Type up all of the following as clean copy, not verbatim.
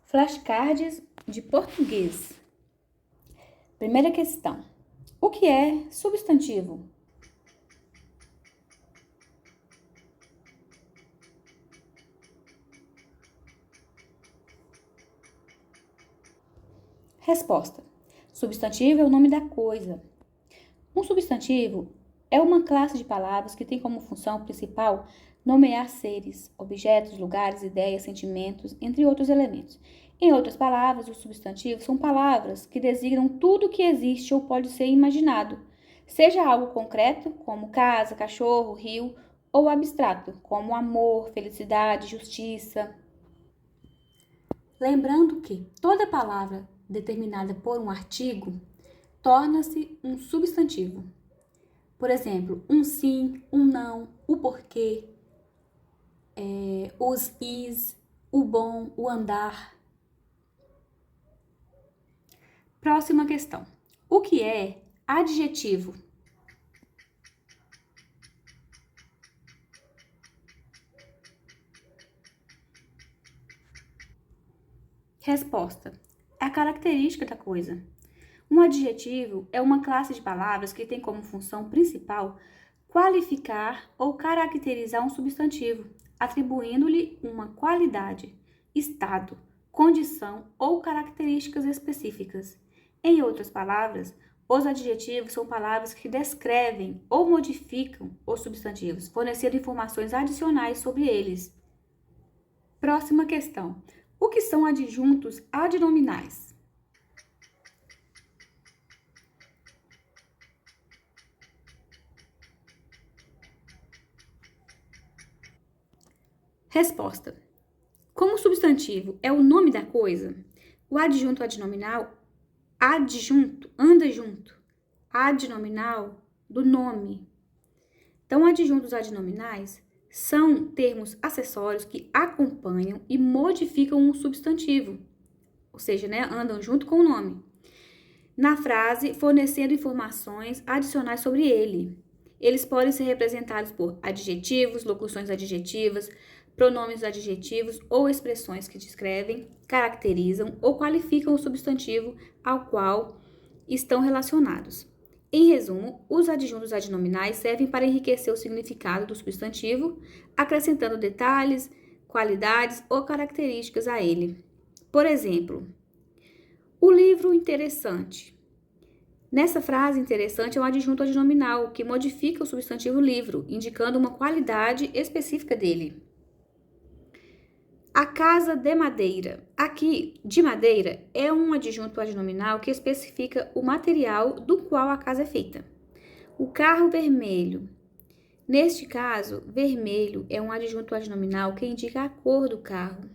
Flashcards de português. Primeira questão. O que é substantivo? Resposta. Substantivo é o nome da coisa. Um substantivo é uma classe de palavras que tem como função principal nomear seres, objetos, lugares, ideias, sentimentos, entre outros elementos. Em outras palavras, os substantivos são palavras que designam tudo que existe ou pode ser imaginado, seja algo concreto, como casa, cachorro, rio, ou abstrato, como amor, felicidade, justiça. Lembrando que toda palavra determinada por um artigo torna-se um substantivo. Por exemplo, um sim, um não, o porquê, os is, o bom, o andar. Próxima questão. O que é adjetivo? Resposta. É a característica da coisa. Um adjetivo é uma classe de palavras que tem como função principal qualificar ou caracterizar um substantivo, atribuindo-lhe uma qualidade, estado, condição ou características específicas. Em outras palavras, os adjetivos são palavras que descrevem ou modificam os substantivos, fornecendo informações adicionais sobre eles. Próxima questão. O que são adjuntos adnominais? Resposta. Como o substantivo é o nome da coisa, o adjunto adnominal, adjunto, anda junto, adnominal, do nome. Então, adjuntos adnominais são termos acessórios que acompanham e modificam um substantivo, ou seja, andam junto com o nome, na frase, fornecendo informações adicionais sobre ele. Eles podem ser representados por adjetivos, locuções adjetivas, pronomes adjetivos ou expressões que descrevem, caracterizam ou qualificam o substantivo ao qual estão relacionados. Em resumo, os adjuntos adnominais servem para enriquecer o significado do substantivo, acrescentando detalhes, qualidades ou características a ele. Por exemplo, o livro interessante. Nessa frase, interessante é um adjunto adnominal que modifica o substantivo livro, indicando uma qualidade específica dele. A casa de madeira. Aqui, de madeira, é um adjunto adnominal que especifica o material do qual a casa é feita. O carro vermelho. Neste caso, vermelho é um adjunto adnominal que indica a cor do carro.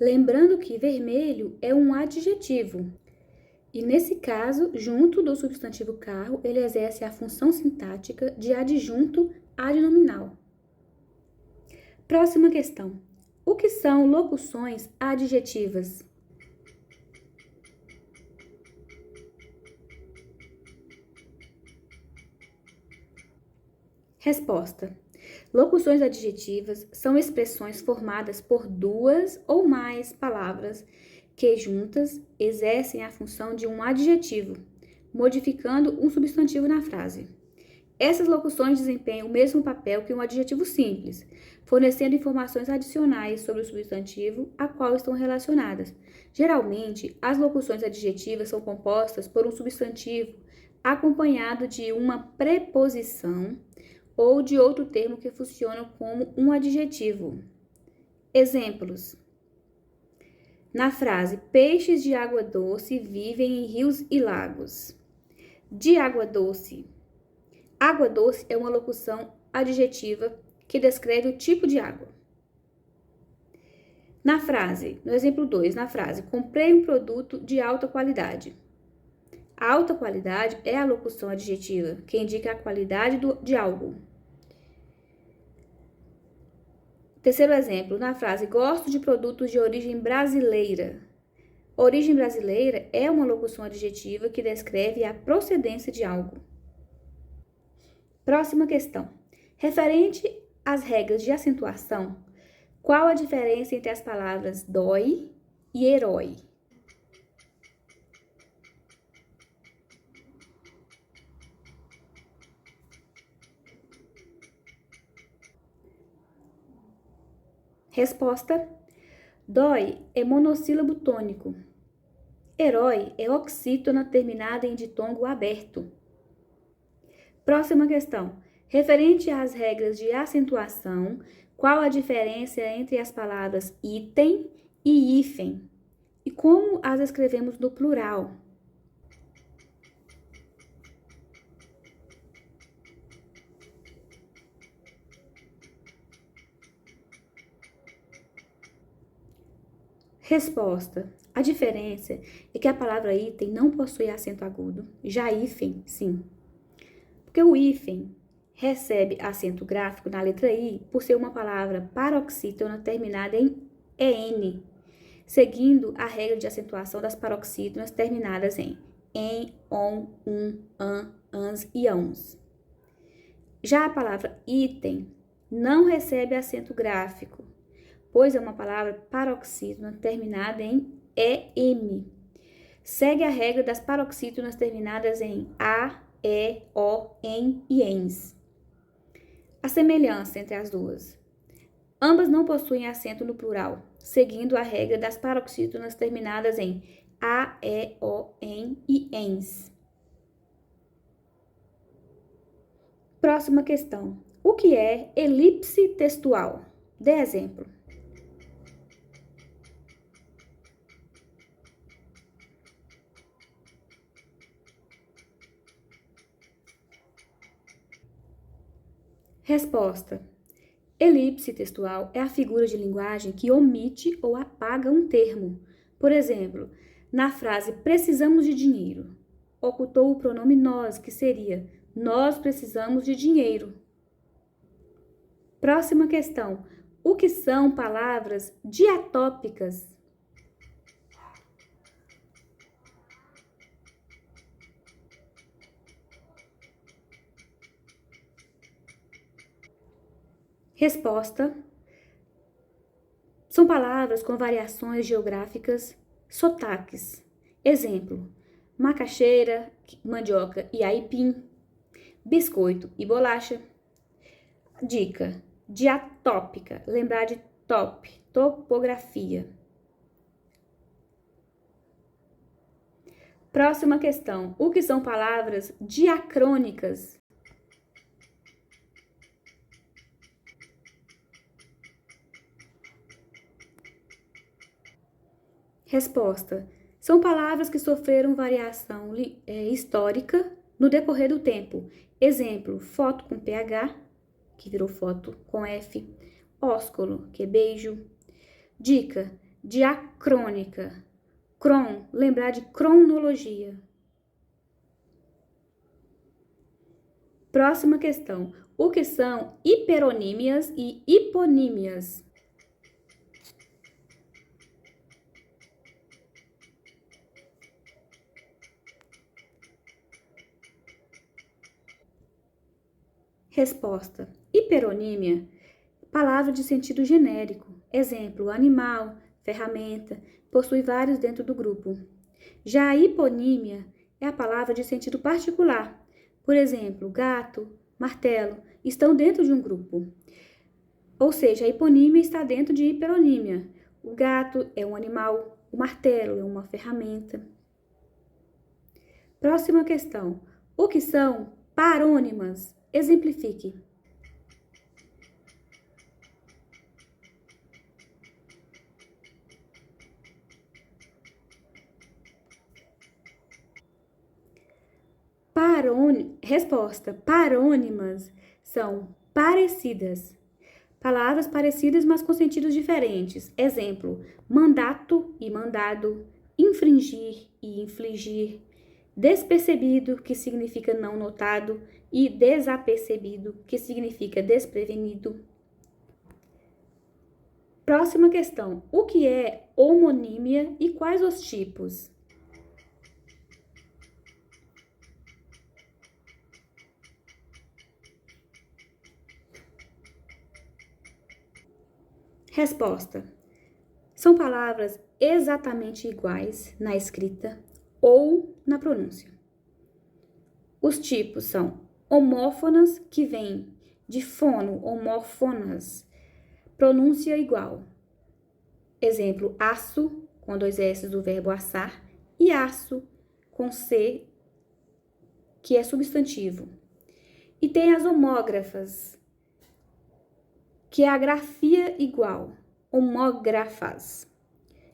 Lembrando que vermelho é um adjetivo. E nesse caso, junto do substantivo carro, ele exerce a função sintática de adjunto adnominal. Próxima questão. O que são locuções adjetivas? Resposta. Locuções adjetivas são expressões formadas por duas ou mais palavras que juntas exercem a função de um adjetivo, modificando um substantivo na frase. Essas locuções desempenham o mesmo papel que um adjetivo simples, fornecendo informações adicionais sobre o substantivo a qual estão relacionadas. Geralmente, as locuções adjetivas são compostas por um substantivo acompanhado de uma preposição ou de outro termo que funciona como um adjetivo. Exemplos. Na frase, peixes de água doce vivem em rios e lagos. De água doce. Água doce é uma locução adjetiva que descreve o tipo de água. Na frase, no exemplo 2, na frase, comprei um produto de alta qualidade. A alta qualidade é a locução adjetiva, que indica a qualidade de algo. Terceiro exemplo, na frase, gosto de produtos de origem brasileira. Origem brasileira é uma locução adjetiva que descreve a procedência de algo. Próxima questão. Referente às regras de acentuação, Qual a diferença entre as palavras dói e herói? Resposta: dói é monossílabo tônico. Herói é oxítona terminada em ditongo aberto. Próxima questão. Referente às regras de acentuação, qual a diferença entre as palavras item e hífen? E como as escrevemos no plural? Resposta: a diferença é que a palavra item não possui acento agudo, já hífen, sim. Porque o hífen recebe acento gráfico na letra I por ser uma palavra paroxítona terminada em EN, seguindo a regra de acentuação das paroxítonas terminadas em on, an, ans e ans. Já a palavra item não recebe acento gráfico, pois é uma palavra paroxítona terminada em EM. Segue a regra das paroxítonas terminadas em a, e, o, em e ens. A semelhança entre as duas. Ambas não possuem acento no plural, seguindo a regra das paroxítonas terminadas em a, e, o, em e ens. Próxima questão. O que é elipse textual? Dê exemplo. Resposta: elipse textual é a figura de linguagem que omite ou apaga um termo. Por exemplo, na frase precisamos de dinheiro, ocultou o pronome nós, que seria nós precisamos de dinheiro. Próxima questão. O que são palavras diatópicas? Resposta: são palavras com variações geográficas, sotaques. Exemplo: macaxeira, mandioca e aipim, biscoito e bolacha. Dica: diatópica, lembrar de top, topografia. Próxima questão: o que são palavras diacrônicas? Resposta: são palavras que sofreram variação histórica no decorrer do tempo. Exemplo: foto com PH, que virou foto com F, ósculo, que é beijo. Dica: diacrônica. Cron, lembrar de cronologia. Próxima questão: o que são hiperonímias e hiponímias? Resposta: hiperonímia, palavra de sentido genérico. Exemplo: animal, ferramenta, possui vários dentro do grupo. Já a hiponímia é a palavra de sentido particular. Por exemplo, gato, martelo estão dentro de um grupo. Ou seja, a hiponímia está dentro de hiperonímia. O gato é um animal, o martelo é uma ferramenta. Próxima questão. O que são parônimas? Exemplifique. Resposta: parônimas são parecidas. Palavras parecidas, mas com sentidos diferentes. Exemplo: mandato e mandado, infringir e infligir, despercebido, que significa não notado, e desapercebido, que significa desprevenido. Próxima questão. O que é homonímia e quais os tipos? Resposta: são palavras exatamente iguais na escrita ou na pronúncia. Os tipos são homófonas, que vêm de fono, homófonas, pronúncia igual. Exemplo, aço, com 2 S do verbo assar, e aço, com C, que é substantivo. E tem as homógrafas, que é a grafia igual, homógrafas.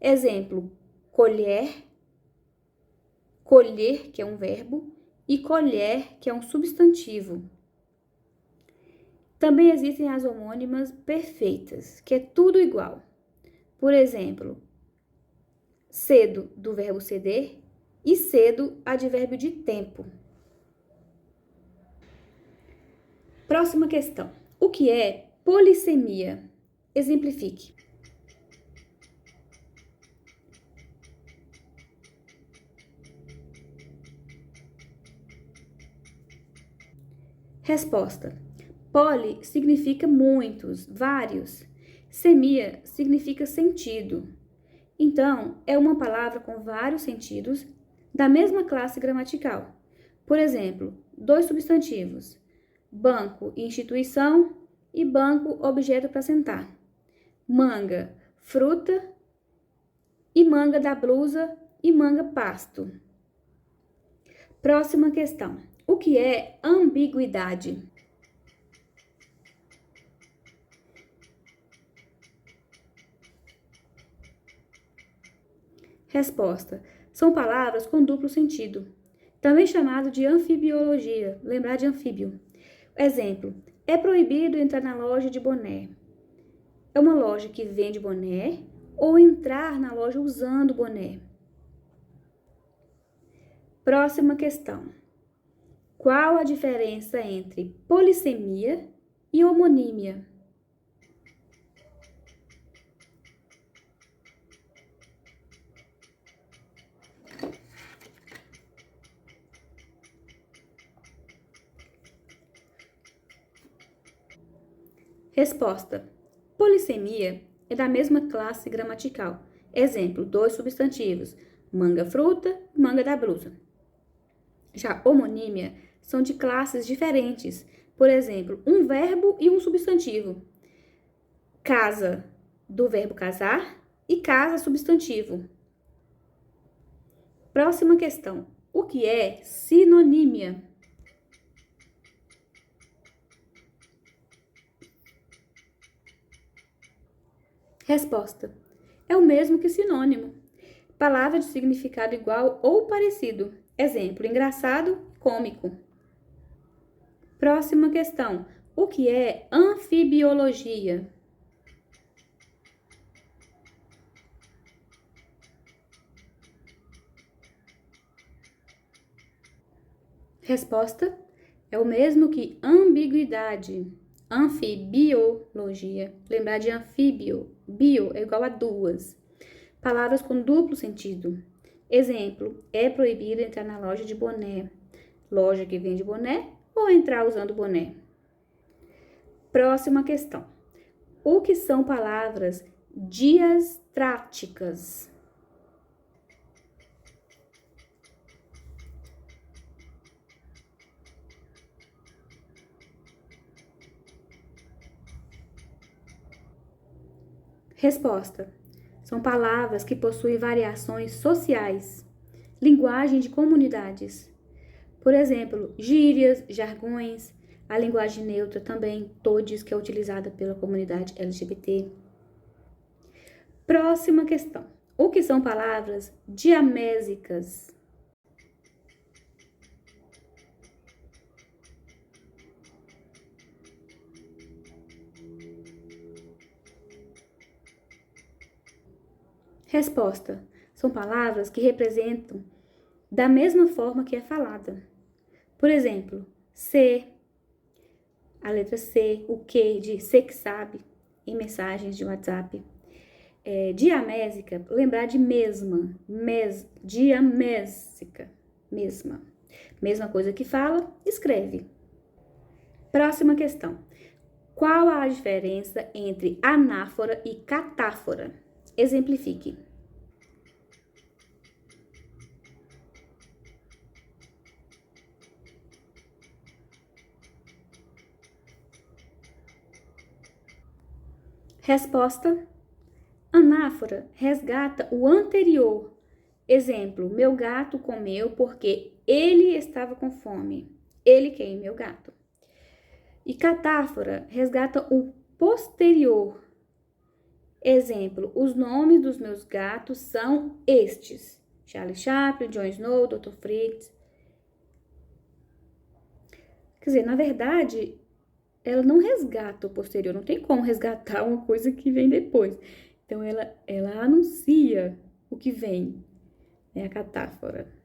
Exemplo, colher, colher, que é um verbo, e colher, que é um substantivo. Também existem as homônimas perfeitas, que é tudo igual. Por exemplo, cedo, do verbo ceder, e cedo, advérbio de tempo. Próxima questão. O que é polissemia? Exemplifique. Resposta: poli significa muitos, vários. Semia significa sentido. Então, é uma palavra com vários sentidos da mesma classe gramatical. Por exemplo, 2 substantivos: banco, instituição, e banco, objeto para sentar. Manga, fruta, e manga da blusa, e manga, pasto. Próxima questão. O que é ambiguidade? Resposta: são palavras com duplo sentido, também chamado de anfibiologia, lembrar de anfíbio. Exemplo, é proibido entrar na loja de boné. É uma loja que vende boné ou entrar na loja usando boné. Próxima questão. Qual a diferença entre polissemia e homonímia? Resposta: polissemia é da mesma classe gramatical. Exemplo, 2 substantivos: manga fruta e manga da blusa. Já homonímia são de classes diferentes. Por exemplo, um verbo e um substantivo. Casa, do verbo casar, e casa, substantivo. Próxima questão. O que é sinonímia? Resposta: é o mesmo que sinônimo. Palavra de significado igual ou parecido. Exemplo, engraçado, cômico. Próxima questão. O que é anfibiologia? Resposta: é o mesmo que ambiguidade. Anfibiologia. Lembrar de anfíbio. Bio é igual a 2. Palavras com duplo sentido. Exemplo, é proibido entrar na loja de boné. Loja que vende boné ou entrar usando boné. Próxima questão. O que são palavras diastráticas? Resposta: são palavras que possuem variações sociais, linguagem de comunidades. Por exemplo, gírias, jargões, a linguagem neutra também, todes, que é utilizada pela comunidade LGBT. Próxima questão. O que são palavras diamésicas? Resposta: são palavras que representam da mesma forma que é falada. Por exemplo, ser, a letra C, o que, de ser que sabe, em mensagens de WhatsApp. Diamésica, lembrar de mesma, diamésica, mesma. Mesma coisa que fala, escreve. Próxima questão. Qual a diferença entre anáfora e catáfora? Exemplifique. Resposta: anáfora resgata o anterior. Exemplo: meu gato comeu porque ele estava com fome. Ele quem? Meu gato. E catáfora resgata o posterior. Exemplo: os nomes dos meus gatos são estes: Charlie Chaplin, Jon Snow, Dr. Fritz. Quer dizer, na verdade, ela não resgata o posterior, não tem como resgatar uma coisa que vem depois. Então, ela anuncia o que vem, é a catáfora.